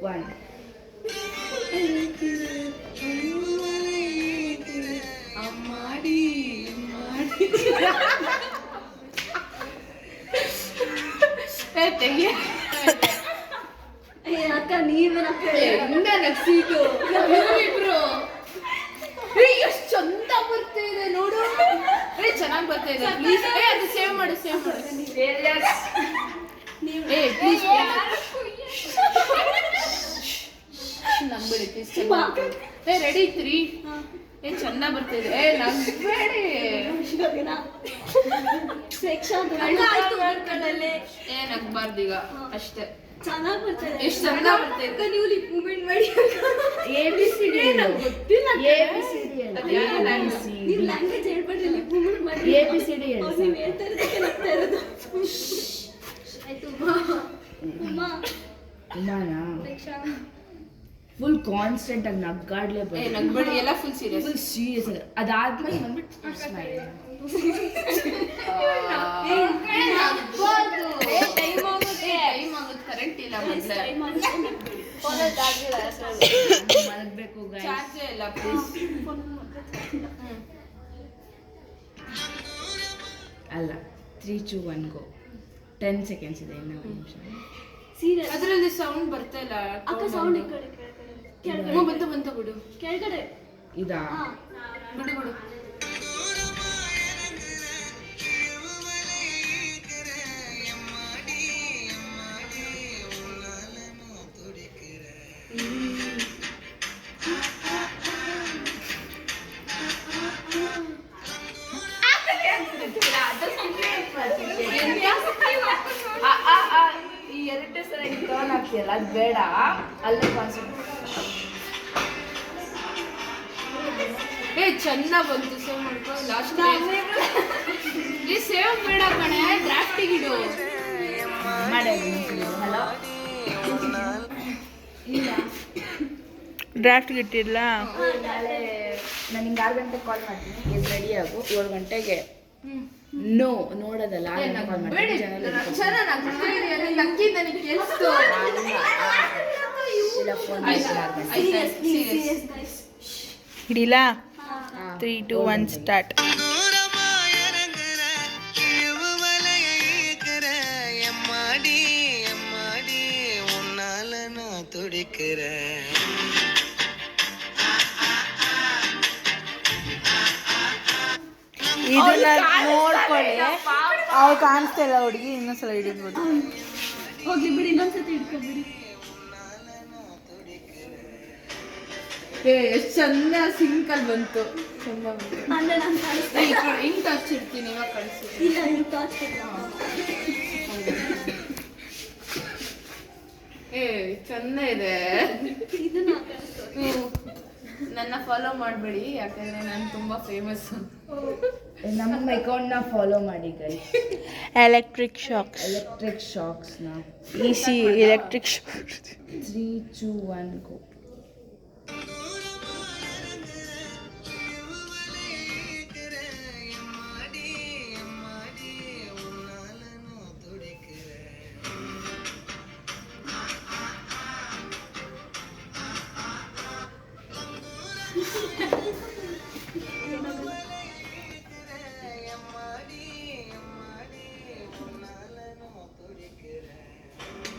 1 ಮಾಡಿ ಮಾಡಿ ತೆಗಿಯ ಅಕ್ಕ ನೀವೇನ ಸೀಟು ಇಬ್ರು ಎಷ್ಟು ಚಂದ ಬರ್ತಾ ಇದೆ ನೋಡು. ಚೆನ್ನಾಗಿ ಬರ್ತಾ ಇದೆ. ಪ್ಲೀಸ್ ಅದು ಸೇವ್ ಮಾಡು ಪ್ಲೀಸ್ ನಂಬಿಡಿ ಪ್ಲೀಸ್. ರೆಡಿ 3 ಚಂದ ಬರ್ತಾ ಇದೆ. ನಗ್ಬೇಡಿ ನಗ್ಬಾರ್ದು ಈಗ ಅಷ್ಟೇ. ಚೆನ್ನಾಗಿ ಬರ್ತಾರೆ. ಎಷ್ಟು ಚಂದ ಬರ್ತಾ ನೀವು ಲಿಪ್ ಮೂವ್ಮೆಂಟ್ ಮಾಡಿ. ABCD ಗೊತ್ತಿಲ್ಲ. ABCD ನೀವು ಲ್ಯಾಂಗ್ವೇಜ್ ಹೇಳ್ಬಿಡ್ರಿ, ಲಿಪ್ ಮೂವ್ಮೆಂಟ್ ಮಾಡಿ. ABCD ನೀವು ಹೇಳ್ತಾ ಇರೋದಕ್ಕೆ ನಗ್ತಾ ಇರೋದು. ಆಯ್ತು ಉಮಾನಾ ಫುಲ್ ಕಾನ್ಸ್ಟೆಂಟ್ ಆಗಿ ನಗ್ಗಾಡ್ಲೇಬೇಕು. ನಗ್ಬೇಡಿ ಎಲ್ಲ ಫುಲ್ ಸೀರಿಯಸ್. ಫುಲ್ ಸೀರಿಯಸ್ ಆಗಿ ಅದಾದ್ಮೇಲೆ ಬಂದ್ಬಿಟ್ಟು ಸ್ಮೈಲ್. ಟೈಮ್ ಆಗುತ್ತೆ ಕರೆಂಟ್ ಇಲ್ಲ ಮಲಗಬೇಕು ಚಾರ್ಜ್ ಇಲ್ಲ ಪ್ಲೀಸ್. ಅಲ್ಲ 3 2 1 ಗೋ. 10 seconds ಇದೆ, ಇನ್ನು 1 ನಿಮಿಷ. ಸೀರಿಯಸ್ ಅದರಲ್ಲಿ ಸೌಂಡ್ ಬರ್ತಾ ಇಲ್ಲ ಅಕ್ಕ. ಸೌಂಡ್ ಈ ಕಡೆ ಕೆಳಗಡೆ ಬಂತು ಬಿಡು. ಕೆಳಗಡೆ ಇದಾ ಬಿಡು ಈ ಎರಡೇ ಸಲ ಟರ್ನ್ ಆಗ್ತಿಯಲ್ಲ, ಅದು ಬೇಡ. ಅಲ್ಲೇ ಕಾನ್ಸಂಟ್ರೇಟ್. ಚೆನ್ನ ಬಂತು. ಸೇವ್ ಮಾಡ್ಕೊ. ಲಾಸ್ಟ್ ಸೇವ್ ಬೇಡ ಕಣೆ, ಡ್ರಾಫ್ಟಿಗಿಡು ಮಾಡಿ. ಹಲೋ ಡ್ರಾಫ್ಟ್ಗೆ ಇಟ್ಟಿಲ್ಲ. ನಾಳೆ ನಾನು ಹಿಂಗೆ 6 ಗಂಟೆಗೆ ಕಾಲ್ ಮಾಡ್ತೀನಿ. ಇದು ರೆಡಿ ಆಗು. 7 ಗಂಟೆಗೆ ನೋಡೋದಲ್ಲ, ಕಾಲ್ ಮಾಡ್ತೀನಿ. ಇಲ್ಲ ಫೋನ್ ಹಿಡಿಲ್ಲ. 3 2 1 ಸ್ಟಾರ್ಟ್. ಇದನ್ನ ನೋಡ್ಕೊಳ್ಳಿ. ಅವ್ರು ಕಾಣಿಸ್ತಾ ಇಲ್ಲ ಹುಡುಗಿ. ಇನ್ನೊಂದ್ಸಲ ಹಿಡಿದ್ಬಿಡು. ಹೋಗ್ಲಿ ಬಿಡಿ, ಇನ್ನೊಂದ್ಸತಿ ಇಟ್ಕೊಂಡ್ಬಿಡಿ. ಎಷ್ಟು ಚಂದ ಸಿಂಕಲ್ ಬಂತು. ಚಂದ ಬಂತು. ಅಂದ್ರೆ ನಾನು ಕಾಣಿಸ್ತಾ ಹಿಂಗ್ ತರ್ಸಿಡ್ತೀನಿ, ಇವಾಗ ಕಳಿಸಿ. ಇಲ್ಲ, ನೀವು ಟಾರ್ಚ್ ಚಂದ ಇದೆ. ಇದನ್ನ ನನ್ನ ಫಾಲೋ ಮಾಡಬೇಡಿ, ಯಾಕಂದ್ರೆ ನಾನು ತುಂಬಾ ಫೇಮಸ್. ನಮ್ಮ ಅಕೌಂಟ್ನ ಫಾಲೋ ಮಾಡಿ guys. Electric shocks. Easy electric shocks. 3 2 1 go.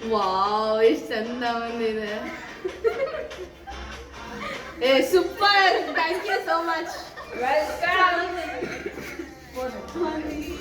Wow, ಎಷ್ಟು ಚಂದ ಬಂದಿದೆ. Super, thank you so much. Welcome.